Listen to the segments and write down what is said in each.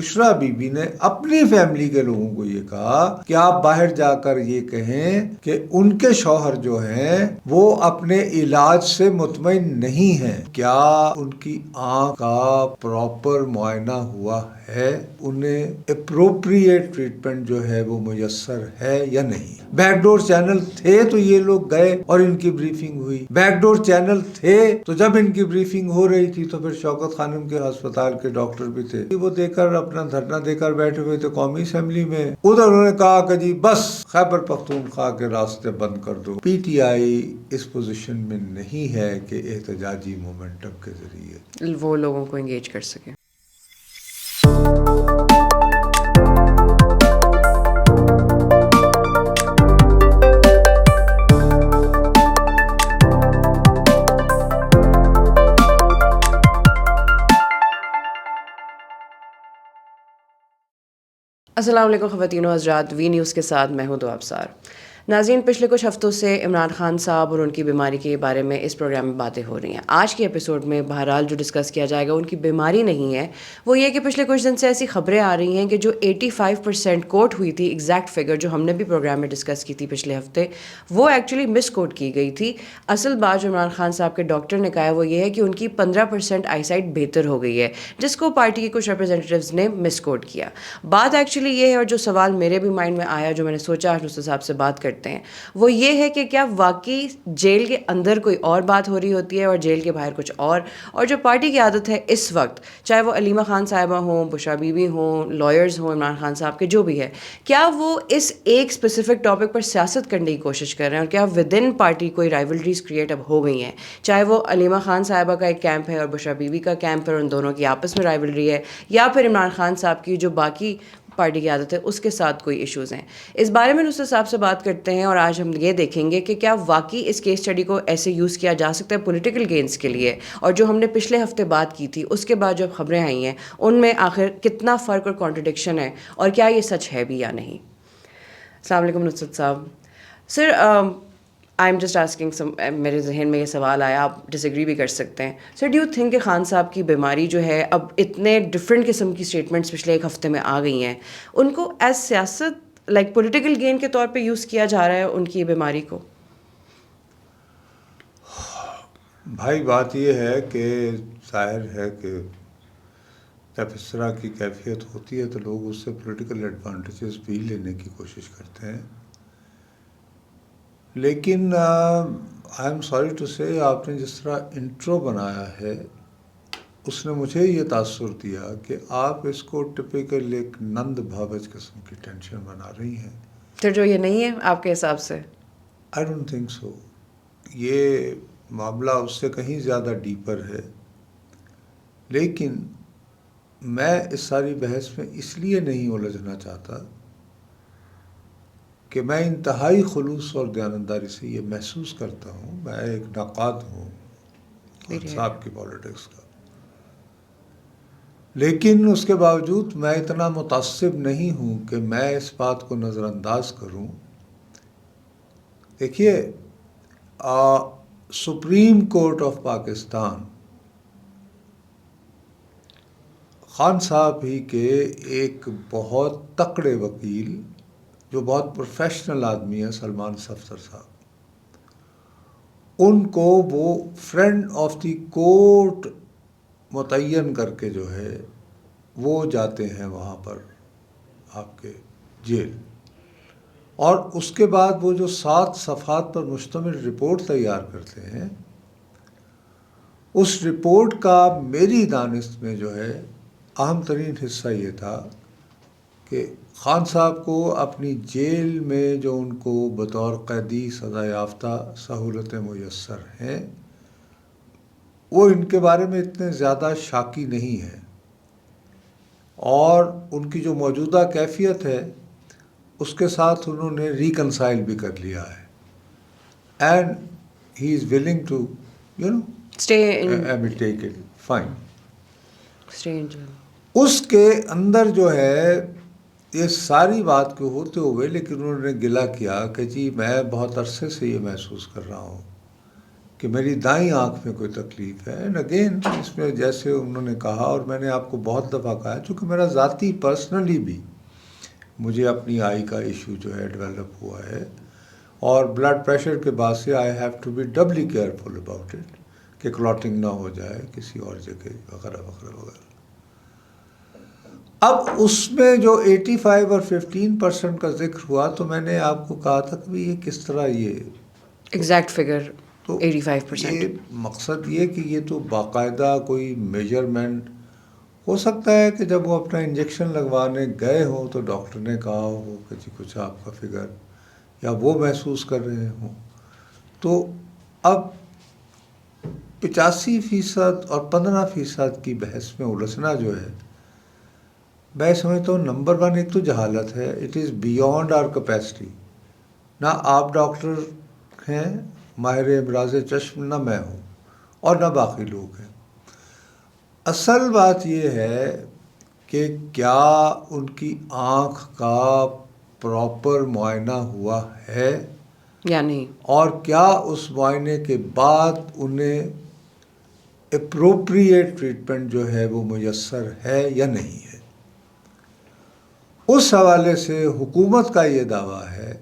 Bushra be be نے اپنی family کے لوگوں کو یہ کہا کہ آپ باہر جا کر یہ کہیں کہ ان کے شوہر جو ہیں وہ اپنے علاج سے مطمئن نہیں ہیں، کیا ان کی آنکھ کا پراپر معائنہ ہوا ہے، انہیں اپروپریٹ ٹریٹمنٹ جو ہے وہ میسر ہے یا نہیں۔ بیک ڈور چینل تھے تو یہ لوگ گئے اور ان کی بریفنگ ہوئی، بیک ڈور چینل تھے تو جب ان کی بریفنگ ہو رہی تھی تو پھر شوکت خانم کے ہسپتال کے ڈاکٹر بھی تھے، وہ دے کر اپنا دھرنا دے کر بیٹھے ہوئے تھے قومی اسمبلی میں، ادھر انہوں نے کہا کہ جی بس خیبر پختونخوا کے راستے بند کر دو۔ P T I us position میں نہیں ہے کہ احتجاجی مومنٹم کے ذریعے وہ لوگوں کو انگیج کر سکے۔ السلام علیکم خواتین و حضرات، وی نیوز کے ساتھ میں ہوں دعا ابصار۔ ناظرین، پچھلے کچھ ہفتوں سے عمران خان صاحب اور ان کی بیماری کے بارے میں اس پروگرام میں باتیں ہو رہی ہیں۔ آج کے ایپیسوڈ میں بہرحال جو ڈسکس کیا جائے گا ان کی بیماری نہیں ہے، وہ یہ کہ پچھلے کچھ دن سے ایسی خبریں آ رہی ہیں کہ جو 85% کوٹ ہوئی تھی، ایگزیکٹ فگر جو ہم نے بھی پروگرام میں ڈسکس کی تھی پچھلے ہفتے، وہ ایکچولی مس کوٹ کی گئی تھی۔ اصل بات جو عمران خان صاحب کے ڈاکٹر نے کہا ہے وہ یہ ہے کہ ان کی 15% آئی سائٹ بہتر ہو گئی ہے، جس کو پارٹی کے کچھ ریپرزینٹیوز نے مس کوٹ کیا۔ بات ایکچولی یہ ہے، اور جو سوال میرے بھی مائنڈ میں آیا جو میں نے سوچا آج نصرت صاحب سے بات کرتے ہیں، وہ یہ ہے کہ کیا واقعی جیل کے اندر کوئی اور بات ہو رہی ہوتی ہے اور جیل کے باہر کچھ اور جو پارٹی کی عادت ہے اس وقت، چاہے وہ علیمہ خان صاحبہ ہوں، بشرا بی بی ہوں، لائرز ہوں، عمران خان صاحب کے جو بھی ہے، کیا وہ اس ایک اسپیسیفک ٹاپک پر سیاست کرنے کی کوشش کر رہے ہیں، اور کیا ود ان پارٹی کوئی رائیولریز کریٹ اب ہو گئی ہیں، چاہے وہ علیمہ خان صاحبہ کا ایک کیمپ ہے اور بشرا بی بی کا کیمپ ہے اور ان دونوں کی آپس میں رائیولری ہے، یا پھر عمران خان صاحب کی جو باقی پارٹی کی عادت ہے اس کے ساتھ کوئی ایشوز ہیں۔ اس بارے میں نصرت صاحب سے بات کرتے ہیں، اور آج ہم یہ دیکھیں گے کہ کیا واقعی اس کیس اسٹڈی کو ایسے یوز کیا جا سکتا ہے پولیٹیکل گینز کے لیے، اور جو ہم نے پچھلے ہفتے بات کی تھی اس کے بعد جو خبریں آئی ہیں ان میں آخر کتنا فرق اور کانٹرڈکشن ہے، اور کیا یہ سچ ہے بھی یا نہیں۔ السلام علیکم نصرت صاحب۔ سر، آئی ایم جسٹ آسکنگ میرے ذہن میں یہ سوال آیا، آپ ڈس ایگری بھی کر سکتے ہیں۔ سر، ڈو یو تھنک کہ خان صاحب کی بیماری جو ہے، اب اتنے ڈفرینٹ قسم کی اسٹیٹمنٹس پچھلے ایک ہفتے میں آ گئی ہیں، ان کو ایز سیاست لائک پولیٹیکل گین کے طور پہ یوز کیا جا رہا ہے ان کی بیماری کو؟ بھائی بات یہ ہے کہ ظاہر ہے کہ جب اس طرح کی کیفیت ہوتی ہے تو لوگ اس سے پولیٹیکل ایڈوانٹیجز بھی لینے کی کوشش کرتے ہیں، لیکن آئی ایم سوری ٹو سے آپ نے جس طرح انٹرو بنایا ہے اس نے مجھے یہ تاثر دیا کہ آپ اس کو ٹپیکل ایک نند بھاوج قسم کی ٹینشن بنا رہی ہیں۔ سر، جو یہ نہیں ہے آپ کے حساب سے؟ آئی ڈونٹ تھنک سو، یہ معاملہ اس سے کہیں زیادہ ڈیپر ہے، لیکن میں اس ساری بحث میں اس لیے نہیں الجھنا چاہتا کہ میں انتہائی خلوص اور دیانتداری سے یہ محسوس کرتا ہوں، میں ایک ناقاد ہوں خان صاحب کی پالیٹکس کا، لیکن اس کے باوجود میں اتنا متعصب نہیں ہوں کہ میں اس بات کو نظر انداز کروں۔ دیکھیے، supreme court of Pakistan Khan صاحب ہی کے ایک بہت تکڑے وکیل جو بہت پروفیشنل آدمی ہے، سلمان صفدر صاحب، ان کو وہ فرینڈ آف دی کورٹ متعین کر کے جو ہے وہ جاتے ہیں وہاں پر آپ کے جیل، اور اس کے بعد وہ جو 7 صفحات پر مشتمل رپورٹ تیار کرتے ہیں، اس رپورٹ کا میری دانست میں جو ہے اہم ترین حصہ یہ تھا کہ خان صاحب کو اپنی جیل میں جو ان کو بطور قیدی سزا یافتہ سہولتیں میسر ہیں وہ ان کے بارے میں اتنے زیادہ شاکی نہیں ہیں، اور ان کی جو موجودہ کیفیت ہے اس کے ساتھ انہوں نے ریکنسائل بھی کر لیا ہے، and he is willing to take it fine. اس کے اندر جو ہے یہ ساری بات کے ہوتے ہوئے لیکن انہوں نے گلہ کیا کہ جی میں بہت عرصے سے یہ محسوس کر رہا ہوں کہ میری دائیں آنکھ میں کوئی تکلیف ہے. اینڈ اگین اس میں جیسے انہوں نے کہا اور میں نے آپ کو بہت دفعہ کہا ہے، چونکہ میرا ذاتی پرسنلی بھی مجھے اپنی آئی کا ایشو جو ہے ڈیولپ ہوا ہے، اور بلڈ پریشر کے بعد سے I have to be doubly careful about it کہ کلاٹنگ نہ ہو جائے کسی اور جگہ وغیرہ وغیرہ وغیرہ. اب اس میں جو 85 اور 15% کا ذکر ہوا تو میں نے آپ کو کہا تھا کہ یہ کس طرح یہ ایگزیکٹ فگر تو 85%. یہ مقصد یہ کہ یہ تو باقاعدہ کوئی میجرمنٹ ہو سکتا ہے کہ جب وہ اپنا انجیکشن لگوانے گئے ہوں تو ڈاکٹر نے کہا ہو کہ جی کچھ آپ کا فگر یا وہ محسوس کر رہے ہوں. تو اب 85% اور 15% کی بحث میں الجھنا جو ہے، میں سمجھتا ہوں نمبر 1 ایک تو جہالت ہے. It is beyond our capacity. نہ آپ ڈاکٹر ہیں ماہر امراض چشم، نہ میں ہوں اور نہ باقی لوگ ہیں. اصل بات یہ ہے کہ کیا ان کی آنکھ کا پراپر معائنہ ہوا ہے یا نہیں، اور کیا اس معائنے کے بعد انہیں اپروپریٹ ٹریٹمنٹ جو ہے وہ میسر ہے یا نہیں ہے. اس حوالے سے حکومت کا یہ دعویٰ ہے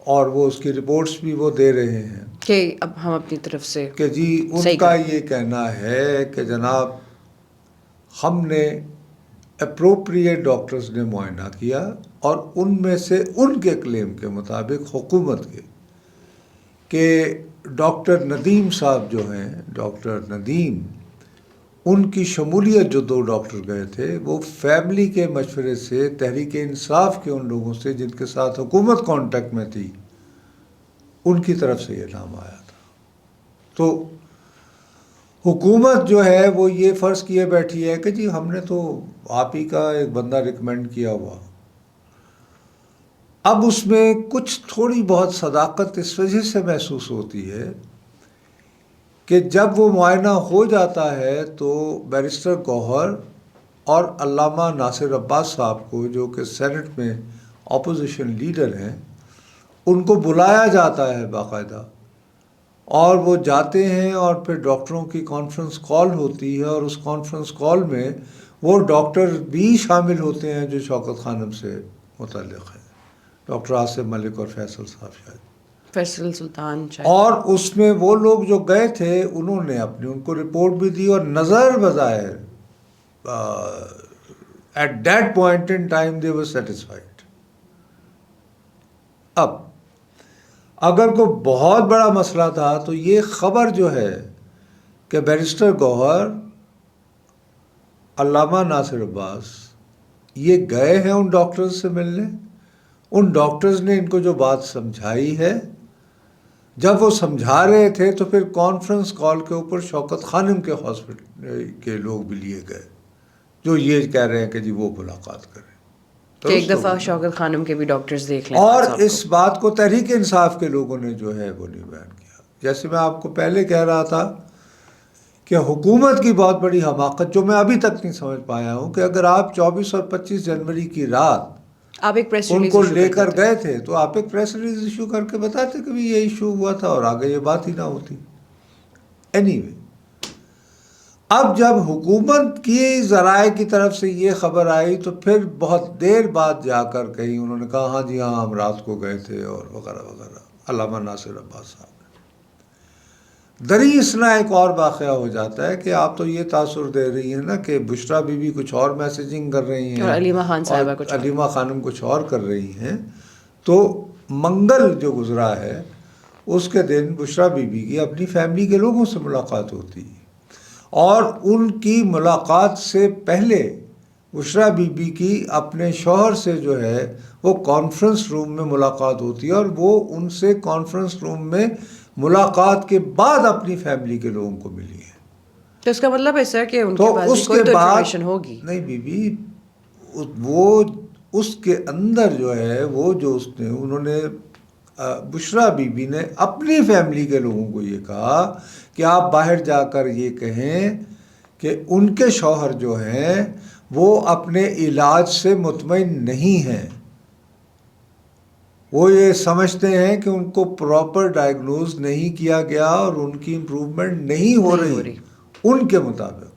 اور وہ اس کی رپورٹس بھی وہ دے رہے ہیں کہ اب ہم اپنی طرف سے کہ جی ان کا یہ کہنا ہے کہ جناب ہم نے اپروپریٹ ڈاکٹرز نے معائنہ کیا اور ان میں سے ان کے کلیم کے مطابق حکومت کے کہ ڈاکٹر ندیم صاحب جو ہیں، ڈاکٹر ندیم، ان کی شمولیت جو 2 ڈاکٹر گئے تھے وہ فیملی کے مشورے سے تحریک انصاف کے ان لوگوں سے جن کے ساتھ حکومت کانٹیکٹ میں تھی ان کی طرف سے یہ نام آیا تھا. تو حکومت جو ہے وہ یہ فرض کیے بیٹھی ہے کہ جی ہم نے تو آپ ہی کا ایک بندہ ریکمینڈ کیا ہوا. اب اس میں کچھ تھوڑی بہت صداقت اس وجہ سے محسوس ہوتی ہے کہ جب وہ معائنہ ہو جاتا ہے تو بیرسٹر گوہر اور علامہ ناصر عباس صاحب کو جو کہ سینٹ میں اپوزیشن لیڈر ہیں ان کو بلایا جاتا ہے باقاعدہ، اور وہ جاتے ہیں اور پھر ڈاکٹروں کی کانفرنس کال ہوتی ہے اور اس کانفرنس کال میں وہ ڈاکٹر بھی شامل ہوتے ہیں جو شوکت خانم سے متعلق ہیں، ڈاکٹر عاصم ملک اور فیصل صاحب شاید، فیصل سلطان شاید. اور اس میں وہ لوگ جو گئے تھے انہوں نے اپنی ان کو رپورٹ بھی دی اور نظر بظاہر at that point in time they were satisfied. اب اگر کوئی بہت بڑا مسئلہ تھا تو یہ خبر جو ہے کہ بیرسٹر گوہر، علامہ ناصر عباس یہ گئے ہیں ان ڈاکٹرز سے ملنے، ان ڈاکٹرز نے ان کو جو بات سمجھائی ہے، جب وہ سمجھا رہے تھے تو پھر کانفرنس کال کے اوپر شوکت خانم کے ہاسپٹل کے لوگ بھی لیے گئے جو یہ کہہ رہے ہیں کہ جی وہ ملاقات کریں. کہ ایک دفعہ شوکت خانم کے بھی ڈاکٹرز دیکھ لیں. اور اس بات کو تحریک انصاف کے لوگوں نے جو ہے وہ نہیں بیان کیا. جیسے میں آپ کو پہلے کہہ رہا تھا کہ حکومت کی بہت بڑی حماقت جو میں ابھی تک نہیں سمجھ پایا ہوں کہ اگر آپ 24 اور 25 جنوری کی رات آپ ایک پریس ان ریلیز کو لے کر گئے تھے تو آپ ایک پریس ریلیز ایشو کر کے بتاتے کہ بھی یہ ایشو ہوا تھا اور آگے یہ بات ہی نہ ہوتی. اینی وے، اب جب حکومت کی ذرائع کی طرف سے یہ خبر آئی تو پھر بہت دیر بعد جا کر کہیں انہوں نے کہا ہاں جی ہاں ہم رات کو گئے تھے اور وغیرہ وغیرہ، علامہ ناصر عباس صاحب. دری اسنا ایک اور واقعہ ہو جاتا ہے کہ آپ تو یہ تاثر دے رہی ہیں نا کہ بشرا بی بی کچھ اور میسیجنگ کر رہی ہیں اور علیمہ خان صاحبہ کچھ اور، علیمہ خانم کچھ اور کر رہی ہیں. تو منگل جو گزرا ہے اس کے دن بشرا بی بی کی اپنی فیملی کے لوگوں سے ملاقات ہوتی ہے، اور ان کی ملاقات سے پہلے بشرا بی بی کی اپنے شوہر سے جو ہے وہ کانفرنس روم میں ملاقات ہوتی ہے، اور وہ ان سے کانفرنس روم میں ملاقات کے بعد اپنی فیملی کے لوگوں کو ملی ہے. تو اس کا مطلب ہے سر کہ ان کے تو پاس اس کوئی کے تو بعد انفارمیشن ہوگی. نہیں بی بی، وہ اس کے اندر جو ہے وہ جو اس نے انہوں نے بشرا بی بی نے اپنی فیملی کے لوگوں کو یہ کہا کہ آپ باہر جا کر یہ کہیں کہ ان کے شوہر جو ہیں وہ اپنے علاج سے مطمئن نہیں ہیں. وہ یہ سمجھتے ہیں کہ ان کو پراپر ڈائگنوز نہیں کیا گیا اور ان کی امپروومنٹ نہیں ہو رہی ان کے مطابق.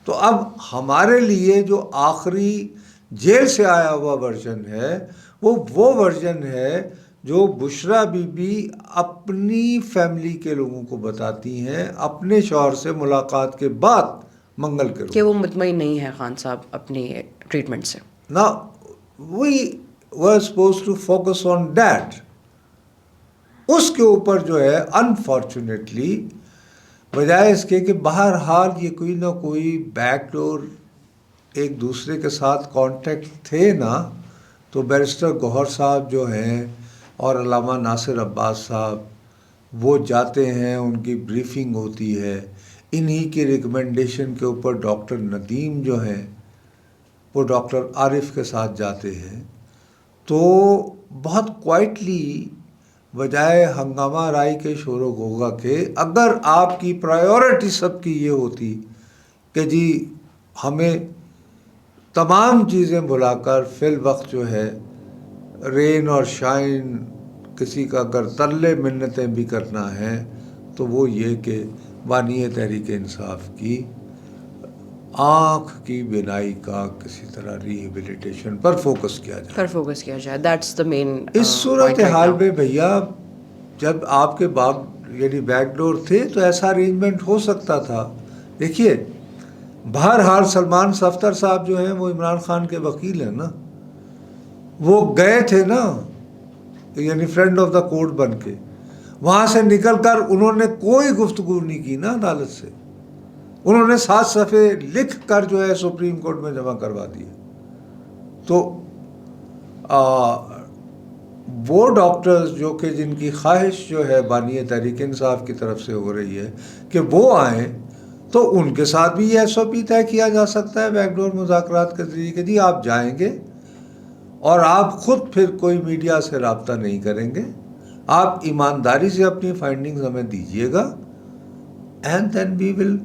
تو اب ہمارے لیے جو آخری جیل سے آیا ہوا ورژن ہے وہ ورژن ہے جو بشرا بی بی اپنی فیملی کے لوگوں کو بتاتی ہیں اپنے شوہر سے ملاقات کے بعد منگل کے روز کہ وہ مطمئن نہیں ہے خان صاحب اپنی ٹریٹمنٹ سے. نا وی were supposed to focus on that. اس کے اوپر جو ہے انفارچونیٹلی بجائے اس کے کہ بہرحال یہ کوئی نہ کوئی بیک ڈور ایک دوسرے کے ساتھ کانٹیکٹ تھے نا، تو بیرسٹر گوہر صاحب جو ہیں اور علامہ ناصر عباس صاحب وہ جاتے ہیں، ان کی بریفنگ ہوتی ہے، انہی کی ریکمنڈیشن کے اوپر ڈاکٹر ندیم جو ہیں وہ ڈاکٹر عارف کے ساتھ جاتے ہیں. تو بہت کوائٹلی بجائے ہنگامہ رائی کے شور و غوغا کے، اگر آپ کی پرائیورٹی سب کی یہ ہوتی کہ جی ہمیں تمام چیزیں بھلا کر فی الوقت جو ہے رین اور شائن کسی کا اگر ترلے منتیں بھی کرنا ہے تو وہ یہ کہ بانی تحریک انصاف کی آنکھ کی بینائی کا کسی طرح ریہیبلیٹیشن پر فوکس کیا جائے. دیٹس دا مین. اس صورتحال میں بھیا جب آپ کے باپ یعنی بیک ڈور تھے تو ایسا ارینجمنٹ ہو سکتا تھا. دیکھیے بہرحال سلمان صفدر صاحب جو ہیں وہ عمران خان کے وکیل ہیں نا، وہ گئے تھے نا یعنی فرینڈ آف دا کورٹ بن کے، وہاں سے نکل کر انہوں نے کوئی گفتگو نہیں کی نا عدالت سے، انہوں نے 7 صفحے لکھ کر جو ہے سپریم کورٹ میں جمع کروا دیے. تو وہ ڈاکٹرز جو کہ جن کی خواہش جو ہے بانی تحریک انصاف کی طرف سے ہو رہی ہے کہ وہ آئیں، تو ان کے ساتھ بھی یہ SOP طے کیا جا سکتا ہے بیک ڈور مذاکرات کے ذریعے کہ جی آپ جائیں گے اور آپ خود پھر کوئی میڈیا سے رابطہ نہیں کریں گے، آپ ایمانداری سے اپنی فائنڈنگز ہمیں دیجیے گا and then we will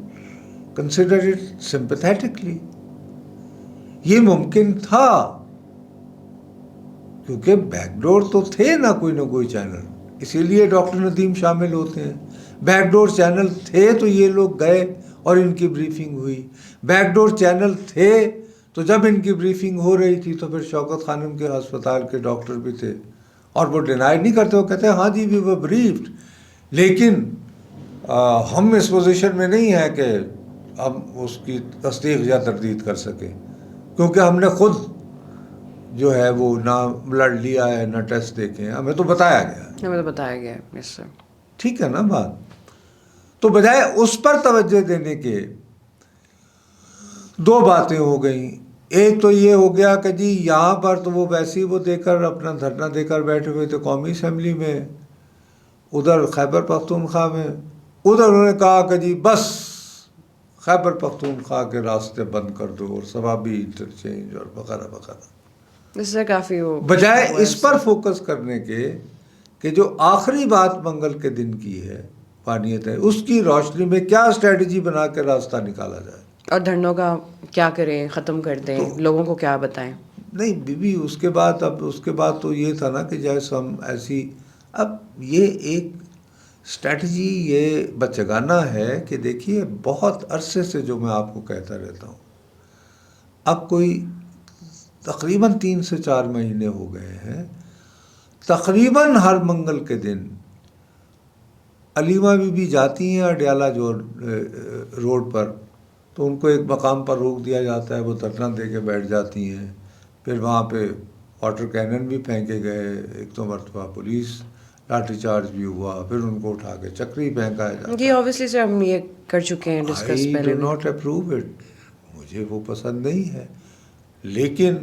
consider it sympathetically. یہ ممکن تھا کیونکہ بیک ڈور تو تھے نا کوئی چینل، اسی لیے ڈاکٹر ندیم شامل ہوتے ہیں. بیک ڈور چینل تھے تو یہ لوگ گئے اور ان کی بریفنگ ہوئی. بیک ڈور چینل تھے تو جب ان کی بریفنگ ہو رہی تھی تو پھر شوکت خانم کے ہسپتال کے ڈاکٹر بھی تھے اور وہ ڈینائی نہیں کرتے، وہ کہتے ہیں ہاں جی وی ور بریفڈ، لیکن ہم اس پوزیشن میں نہیں ہیں کہ ہم اس کی تصدیق یا تردید کر سکیں، کیونکہ ہم نے خود جو ہے وہ نہ بلڈ لیا ہے نہ ٹیسٹ دیکھے ہیں، ہمیں تو بتایا گیا ہے. یس سر. ٹھیک ہے نا بات. تو بجائے اس پر توجہ دینے کے 2 باتیں ہو گئیں. ایک تو یہ ہو گیا کہ جی یہاں پر تو وہ ویسے ہی وہ دے کر اپنا دھرنا دے کر بیٹھے ہوئے تھے قومی اسمبلی میں، ادھر خیبر پختونخوا میں، ادھر انہوں نے کہا کہ جی بس خیبر پختونخوا کے راستے بند کر دو اور ثوابی انٹرچینج اور وغیرہ وغیرہ. اس سے کافی بجائے اس پر فوکس کرنے کے کہ جو آخری بات منگل کے دن کی ہے پانیت ہے، اس کی روشنی میں کیا اسٹریٹجی بنا کے راستہ نکالا جائے اور دھرنوں کا کیا کریں، ختم کر دیں، لوگوں کو کیا بتائیں. نہیں بی اس کے بعد تو یہ تھا نا کہ جیسے ہم ایسی اب یہ ایک اسٹریٹجی یہ بچگانہ ہے کہ دیکھیے بہت عرصے سے جو میں آپ کو کہتا رہتا ہوں، اب کوئی تقریباً 3 سے 4 مہینے ہو گئے ہیں، تقریباً ہر منگل کے دن علیمہ بی بی جاتی ہیں اڈیالہ جو روڈ پر، تو ان کو ایک مقام پر روک دیا جاتا ہے، وہ دھرنا دے کے بیٹھ جاتی ہیں. پھر وہاں پہ واٹر کینن بھی پھینکے گئے، 1-2 مرتبہ پولیس لاٹھی چارج بھی ہوا، پھر ان کو اٹھا کے چکری پھینکایا جاتا ہے. جی obviously سے ہم یہ کر چکے ہیں ڈسکس پہلے. I do not approve it. مجھے وہ پسند نہیں ہے، لیکن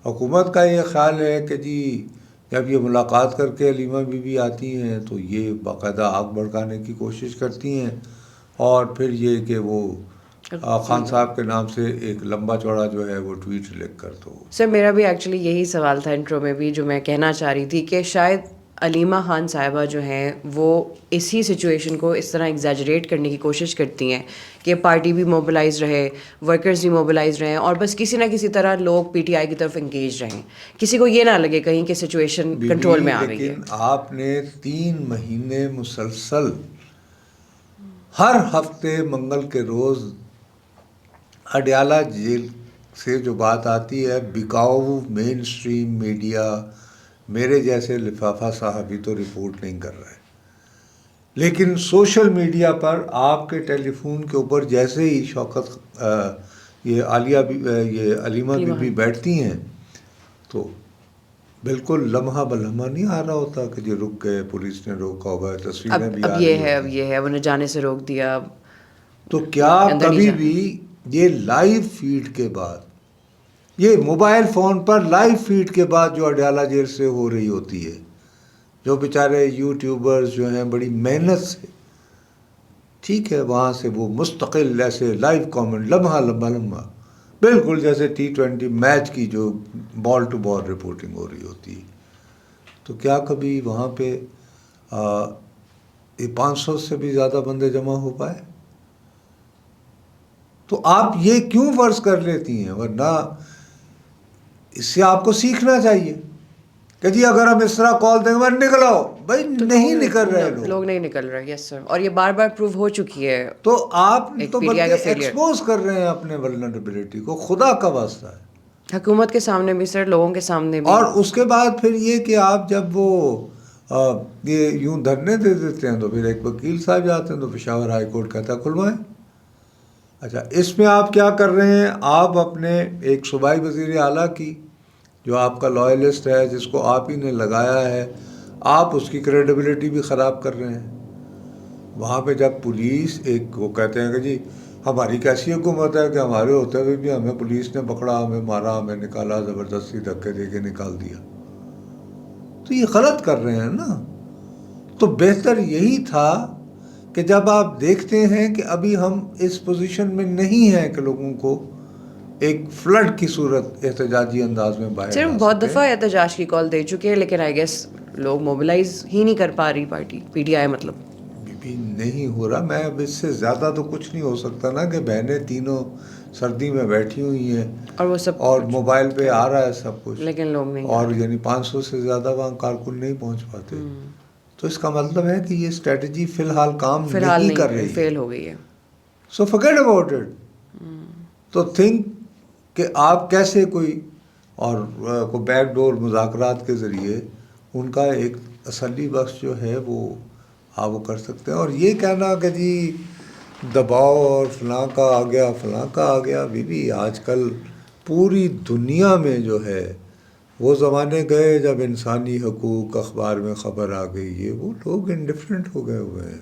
حکومت کا یہ خیال ہے کہ جی جب یہ ملاقات کر کے علیمہ بی بی آتی ہیں تو یہ باقاعدہ آگ بھڑکانے کی کوشش کرتی ہیں، اور پھر یہ کہ وہ خان صاحب کے نام سے ایک لمبا چوڑا جو ہے وہ ٹویٹ لکھ کر. تو سر میرا بھی ایکچولی یہی سوال تھا انٹرو میں بھی جو میں کہنا چاہ رہی تھی کہ شاید علیمہ خان صاحبہ جو ہیں وہ اسی سچویشن کو اس طرح ایگزیجریٹ کرنے کی کوشش کرتی ہیں کہ پارٹی بھی موبلائز رہے, ورکرز بھی موبلائز رہیں, اور بس کسی نہ کسی طرح لوگ پی ٹی آئی کی طرف انگیج رہیں, کسی کو یہ نہ لگے کہیں کہ سچویشن کنٹرول میں آ گئی ہے. لیکن آپ نے 3 مہینے مسلسل ہر ہفتے منگل کے روز اڈیالہ جیل سے جو بات آتی ہے, بکاؤ مین اسٹریم میڈیا میرے جیسے لفافہ صاحبی تو رپورٹ نہیں کر رہے, لیکن سوشل میڈیا پر آپ کے ٹیلی فون کے اوپر جیسے ہی شوکت یہ علیمہ بی بی بیٹھتی ہیں تو بالکل لمحہ بلمحہ نہیں آ رہا ہوتا کہ جی رک گئے, پولیس نے روکا ہوگا, تصویریں بھی آ رہی ہیں. اب یہ ہے انہیں جانے سے روک دیا. تو کیا کبھی بھی یہ لائیو فیڈ کے بعد, یہ موبائل فون پر لائیو فیڈ کے بعد جو اڈیالہ جیل سے ہو رہی ہوتی ہے, جو بیچارے یوٹیوبرز جو ہیں بڑی محنت سے, ٹھیک ہے, وہاں سے وہ مستقل ایسے لائیو کامنٹ لمحہ لمحہ بالکل جیسے T20 میچ کی جو بال ٹو بال رپورٹنگ ہو رہی ہوتی ہے, تو کیا کبھی وہاں پہ یہ 500 سے بھی زیادہ بندے جمع ہو پائے؟ تو آپ یہ کیوں فرض کر لیتی ہیں؟ ورنہ اس سے آپ کو سیکھنا چاہیے کہ جی اگر ہم اس طرح کال دیں گے نکلو, بھائی نہیں نکل رہے لوگ نہیں نکل رہے. یس سر, اور یہ بار بار پروو ہو چکی ہے. تو آپ تو بلکہ ایکسپوز کر رہے ہیں اپنے ولنریبلٹی کو, خدا کا واسطہ ہے, حکومت کے سامنے بھی سر, لوگوں کے سامنے بھی. اور اس کے بعد پھر یہ کہ آپ جب وہ یہ یوں دھرنے دے دیتے ہیں تو پھر ایک وکیل صاحب جاتے ہیں تو پشاور ہائی کورٹ کہتا ہے کھلوائیں. اچھا, اس میں آپ کیا کر رہے ہیں؟ آپ اپنے ایک صوبائی وزیر اعلیٰ کی جو آپ کا لائلسٹ ہے, جس کو آپ ہی نے لگایا ہے, آپ اس کی کریڈیبلٹی بھی خراب کر رہے ہیں. وہاں پہ جب پولیس ایک وہ کہتے ہیں کہ جی ہماری کیسی حکومت ہے کہ ہمارے ہوتے ہوئے بھی ہمیں پولیس نے پکڑا, ہمیں مارا, ہمیں نکالا, زبردستی دھکے دے کے نکال دیا, تو یہ غلط کر رہے ہیں نا. تو بہتر یہی تھا کہ جب آپ دیکھتے ہیں کہ ابھی ہم اس پوزیشن میں نہیں ہیں کہ لوگوں کو ایک فلڈ کی صورت احتجاجی انداز میں باہر صرف بہت دفعہ احتجاج کی کال دے چکے ہیں, لیکن آئی گیس لوگ موبلائز ہی نہیں کر پا رہی پارٹی پی ٹی آئی. مطلب بھی نہیں ہو رہا. میں اب اس سے زیادہ تو کچھ نہیں ہو سکتا نا کہ بہنیں تینوں سردی میں بیٹھی ہوئی ہیں اور وہ سب اور موبائل پہ آ رہا ہے سب کچھ, لیکن لوگ نہیں, اور یعنی 500 سے زیادہ وہاں کارکن نہیں پہنچ پاتے. تو اس کا مطلب ہے کہ یہ اسٹریٹجی فی الحال کام نہیں کر رہی, فیل ہو گئی ہے. سو forget about it. تو تھنک کہ آپ کیسے کوئی بیک ڈور مذاکرات کے ذریعے ان کا ایک تسلی بخش جو ہے وہ آپ وہ کر سکتے ہیں. اور یہ کہنا کہ جی دباؤ اور فلاں کا آ گیا فلاں کا آ گیا, بھی آج کل پوری دنیا میں جو ہے وہ زمانے گئے جب انسانی حقوق اخبار میں خبر آ گئی, یہ وہ لوگ انڈیفرنٹ ہو گئے ہوئے ہیں.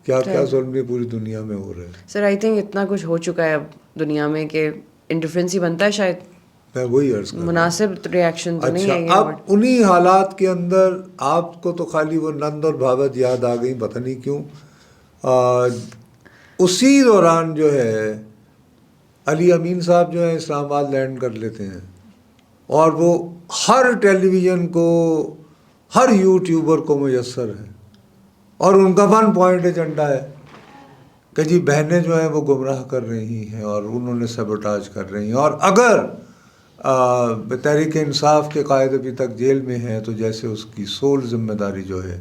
کیا کیا ظلم پوری دنیا میں ہو رہے ہیں. سر آئی تھنک اتنا کچھ ہو چکا ہے اب دنیا میں کہ انڈیفرنس ہی بنتا ہے شاید. میں وہی عرض کر مناسب ریاکشن تو نہیں ہے. اچھا, اب انہی حالات کے اندر آپ کو تو خالی وہ نند اور بھاوت یاد آ گئی, پتہ نہیں کیوں. اسی دوران جو ہے علی امین صاحب جو ہے اسلام آباد لینڈ کر لیتے ہیں, اور وہ ہر ٹیلی ویژن کو, ہر یوٹیوبر کو میسر ہے, اور ان کا 1 پوائنٹ ایجنڈا ہے کہ جی بہنیں جو ہیں وہ گمراہ کر رہی ہیں اور انہوں نے سیبوٹاج کر رہی ہیں, اور اگر تحریک انصاف کے قائد ابھی تک جیل میں ہیں تو جیسے اس کی سول ذمہ داری جو ہے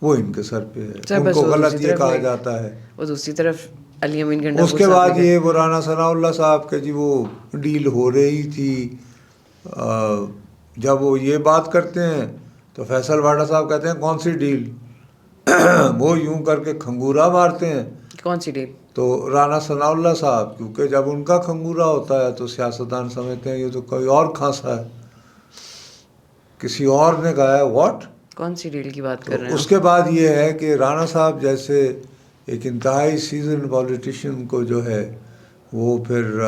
وہ ان کے سر پہ ہے. ان کو غلط یہ کہا جاتا ہے. وہ دوسری طرف علی امین گنڈا, اس کے بعد یہ وہ رانا ثناء اللہ صاحب کے جی وہ ڈیل ہو رہی تھی, جب وہ یہ بات کرتے ہیں تو فیصل واڈا صاحب کہتے ہیں کون سی ڈیل, وہ یوں کر کے کھنگورا مارتے ہیں. کون سی ڈیل؟ تو رانا ثناء اللہ صاحب, کیونکہ جب ان کا کھنگورا ہوتا ہے تو سیاستدان سمجھتے ہیں یہ تو کوئی اور کھانسا ہے, کسی اور نے کہا ہے. واٹ, کون سی ڈیل کی بات کر رہے ہیں؟ اس کے بعد یہ ہے کہ رانا صاحب جیسے ایک انتہائی سیزن پولیٹیشین کو جو ہے وہ پھر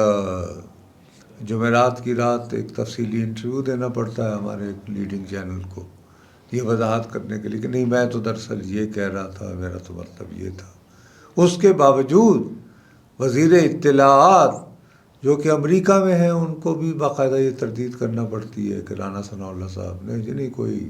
جمعرات کی رات ایک تفصیلی انٹرویو دینا پڑتا ہے ہمارے ایک لیڈنگ چینل کو, یہ وضاحت کرنے کے لیے کہ نہیں میں تو دراصل یہ کہہ رہا تھا, میرا تو مطلب یہ تھا. اس کے باوجود وزیر اطلاعات جو کہ امریکہ میں ہیں ان کو بھی باقاعدہ یہ تردید کرنا پڑتی ہے کہ رانا ثناء اللہ صاحب نے جی نہیں کوئی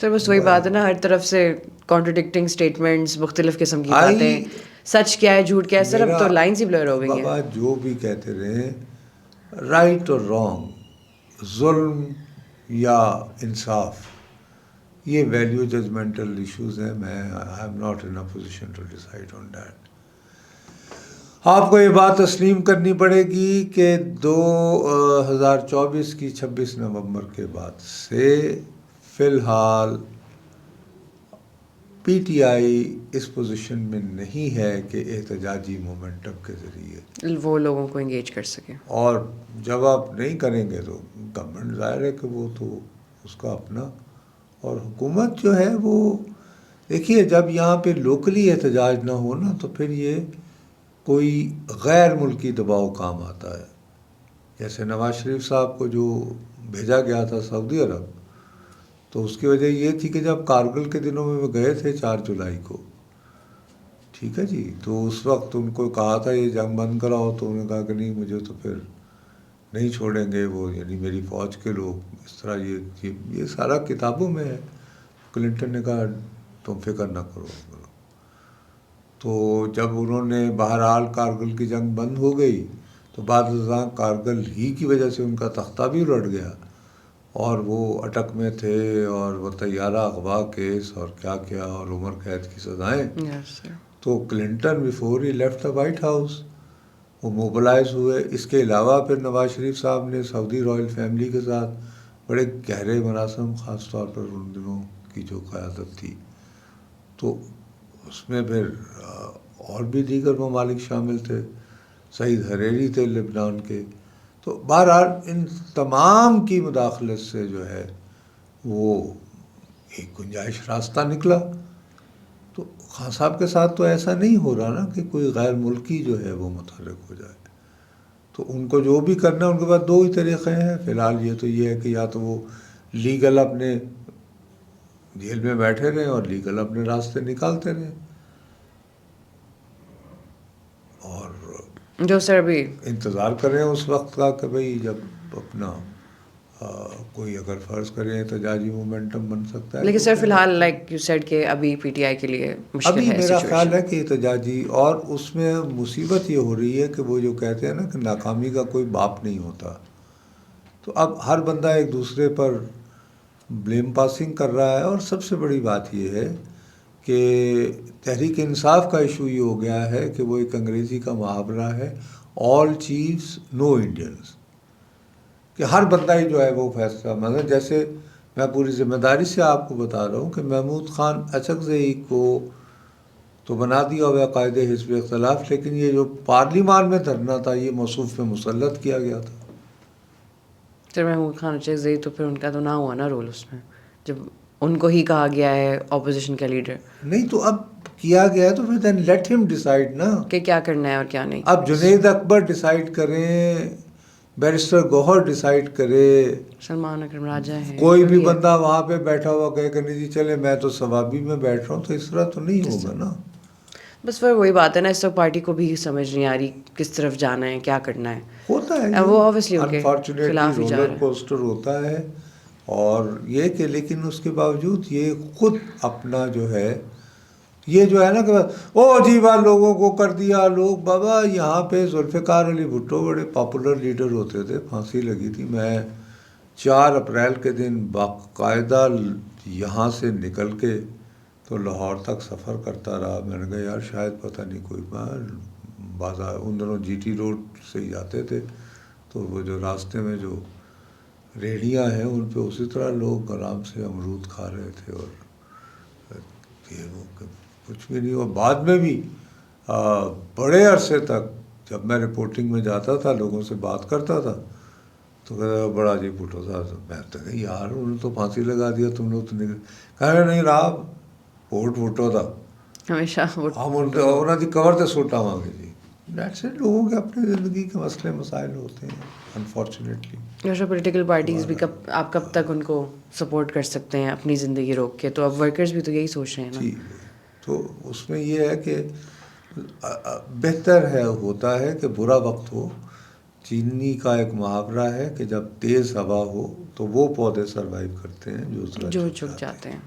سر بس وہی بات ہے نا, ہر طرف سے کانٹرڈکٹنگ اسٹیٹمنٹس, مختلف قسم کی باتیں, سچ کیا ہے جھوٹ کیا ہے, سر اب تو لائنس ہی بلر ہو گئی ہیں. بابا جو بھی کہتے رہے, رائٹ اور رانگ, ظلم یا انصاف, یہ ویلیو ججمنٹل ایشوز ہیں. میں I am not in a position to decide on that. آپ کو یہ بات تسلیم کرنی پڑے گی کہ 2024 کی 26 نومبر کے بعد سے فی الحال P T I us position میں نہیں ہے کہ احتجاجی مومنٹم کے ذریعے وہ لوگوں کو انگیج کر سکے. اور جب آپ نہیں کریں گے تو گورنمنٹ ظاہر ہے کہ وہ تو اس کا اپنا, اور حکومت جو ہے وہ دیکھیے جب یہاں پہ لوکلی احتجاج نہ ہو نا تو پھر یہ کوئی غیر ملکی دباؤ کام آتا ہے. جیسے نواز شریف صاحب کو جو بھیجا گیا تھا سعودی عرب, تو اس کی وجہ یہ تھی کہ جب کارگل کے دنوں میں وہ گئے تھے 4 جولائی کو, ٹھیک ہے جی, تو اس وقت ان کو کہا تھا یہ جنگ بند کراؤ, تو انہوں نے کہا کہ نہیں مجھے تو پھر نہیں چھوڑیں گے وہ, یعنی میری فوج کے لوگ, اس طرح یہ سارا کتابوں میں ہے. کلنٹن نے کہا تم فکر نہ کرو. تو جب انہوں نے بہرحال کارگل کی جنگ بند ہو گئی تو بعد ازاں کارگل ہی کی وجہ سے ان کا تختہ بھی الٹ گیا, اور وہ اٹک میں تھے, اور وہ طیارہ اغوا کیس اور کیا کیا, اور عمر قید کی سزائیں. تو Clinton before he left the white house وہ موبلائز ہوئے. اس کے علاوہ پھر نواز شریف صاحب نے سعودی رائل فیملی کے ساتھ بڑے گہرے مراسم, خاص طور پر ان دنوں کی جو قیادت تھی, تو اس میں پھر اور بھی دیگر ممالک شامل تھے, سعید حریری تھے لبنان کے. تو بہرحال ان تمام کی مداخلت سے جو ہے وہ ایک گنجائش راستہ نکلا. تو خان صاحب کے ساتھ تو ایسا نہیں ہو رہا نا کہ کوئی غیر ملکی جو ہے وہ متحرک ہو جائے. تو ان کو جو بھی کرنا ہے ان کے پاس 2 ہی طریقے ہیں فی الحال. یہ تو یہ ہے کہ یا تو وہ لیگل اپنے جیل میں بیٹھے رہیں اور لیگل اپنے راستے نکالتے رہیں, اور جو سر ابھی انتظار کریں اس وقت کا کہ بھئی جب اپنا کوئی اگر فرض کریں احتجاجی مومنٹم بن سکتا ہے. لیکن سر فی الحال لائک یو سیڈ کہ ابھی پی ٹی آئی کے لیے مشکل ابھی ہے میرا situation. خیال ہے کہ احتجاجی, اور اس میں مصیبت یہ ہو رہی ہے کہ وہ جو کہتے ہیں نا کہ ناکامی کا کوئی باپ نہیں ہوتا, تو اب ہر بندہ ایک دوسرے پر بلیم پاسنگ کر رہا ہے. اور سب سے بڑی بات یہ ہے کہ تحریک انصاف کا ایشو یہ ہو گیا ہے کہ وہ ایک انگریزی کا محاورہ ہے, آل چیفز نو انڈینز, کہ ہر بندہ ہی جو ہے وہ فیصلہ, مطلب جیسے میں پوری ذمہ داری سے آپ کو بتا رہا ہوں کہ محمود خان اچکزئی کو تو بنا دیا ہوا قائد حزب اختلاف, لیکن یہ جو پارلیمان میں دھرنا تھا یہ موصوف پہ مسلط کیا گیا تھا. سر محمود خان اچکزئی تو پھر ان کا تو نہ ہوا نا رول اس میں, جب ان کو ہی کہا گیا ہے اپوزیشن کا لیڈر. نہیں تو اب کیا گیا ہے تو پھر دین لیٹ ہم ڈیسائیڈ نا کہ کیا کرنا ہے اور کیا نہیں. اب جنید اکبر ڈیسائیڈ کریں, بیرسٹر گوہر ڈیسائیڈ کرے, سلمان اکرم راجہ ہیں, کوئی بھی بندہ وہاں پہ بیٹھا ہوا کہے کہ نہیں جی چلے میں تو ثوابی میں بیٹھ رہا ہوں, تو اس طرح تو نہیں ہوگا نا. بس پھر وہی بات ہے نا, اس وقت پارٹی کو بھی سمجھ نہیں آ رہی کس طرف جانا ہے, کیا کرنا ہے. ہوتا ہے وہ obviously ان کے انفارچونیٹلی خلاف ہی جا رہا رولر ہے. کوسٹر ہوتا ہے. اور یہ کہ لیکن اس کے باوجود یہ خود اپنا جو ہے یہ جو ہے نا کہ او جی بات لوگوں کو کر دیا لوگ. بابا یہاں پہ ذوالفقار علی بھٹو بڑے پاپولر لیڈر ہوتے تھے, پھانسی لگی تھی. میں 4 اپریل کے دن باقاعدہ یہاں سے نکل کے تو لاہور تک سفر کرتا رہا. میں نے کہا یار شاید پتہ نہیں کوئی بازار, ان دنوں جی ٹی روڈ سے ہی جاتے تھے, تو وہ جو راستے میں جو ریڑیاں ہیں ان پہ اسی طرح لوگ آرام سے امرود کھا رہے تھے, اور یہ وہ کچھ بھی نہیں. اور بعد میں بھی بڑے عرصے تک جب میں رپورٹنگ میں جاتا تھا لوگوں سے بات کرتا تھا تو کہتا بڑا جی بھٹو صاحب, میں تو کہ یار انہوں نے تو پھانسی لگا دیا, تم لوگ تو نہیں کہہ نہیں رہا ووٹ بھٹو تھا ہمیشہ ہم انہوں نے کور تے سوٹا مانگے جی. That's it. لوگوں کے اپنے زندگی کے مسئلے مسائل ہوتے ہیں انفارچونیٹلی. جیسے پولیٹیکل پارٹیز بھی آپ کب تک ان کو سپورٹ کر سکتے ہیں اپنی زندگی روک کے, تو اب ورکرز بھی تو یہی سوچ رہے ہیں نا. جی تو اس میں یہ ہے کہ بہتر ہے ہوتا ہے کہ برا وقت ہو, چینی کا ایک محاورہ ہے کہ جب تیز ہوا ہو تو وہ پودے سروائیو کرتے ہیں جو جھک جاتے ہیں.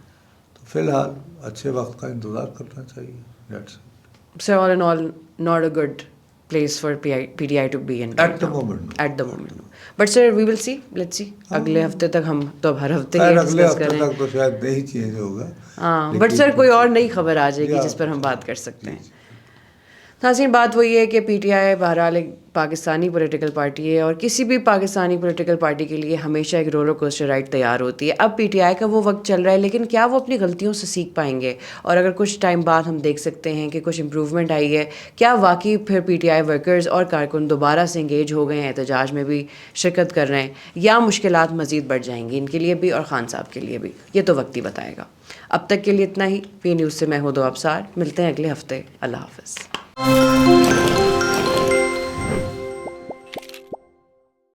تو فی الحال اچھے وقت کا انتظار کرنا چاہیے. That's it. So all in all, not a good place for PTI to be in right At the now. moment. At the moment. But sir, we will see. Let's see. اگلے ہفتے تک ہم تو ہر ہفتے خیر یہ اگلے ڈسکس ہفتے کریں. تک تو شاید نہیں چینج ہوگا. ہاں بٹ سر کوئی اور نئی خبر آ جائے گی جس پر ہم بات کر سکتے ہیں. ناظرین بات وہی ہے کہ پی ٹی آئی بہرحال ایک پاکستانی پولیٹیکل پارٹی ہے اور کسی بھی پاکستانی پولیٹیکل پارٹی کے لیے ہمیشہ ایک رولر کوسٹر رائڈ تیار ہوتی ہے. اب پی ٹی آئی کا وہ وقت چل رہا ہے لیکن کیا وہ اپنی غلطیوں سے سیکھ پائیں گے؟ اور اگر کچھ ٹائم بعد ہم دیکھ سکتے ہیں کہ کچھ امپروومنٹ آئی ہے, کیا واقعی پھر پی ٹی آئی ورکرز اور کارکن دوبارہ سے انگیج ہو گئے ہیں, احتجاج میں بھی شرکت کر رہے ہیں, یا مشکلات مزید بڑھ جائیں گی ان کے لیے بھی اور خان صاحب کے لیے بھی؟ یہ تو وقت ہی بتائے گا. اب تک کے لیے اتنا ہی. پی نیوز سے میں ہوں دو ابصار. ملتے ہیں اگلے ہفتے. اللہ حافظ.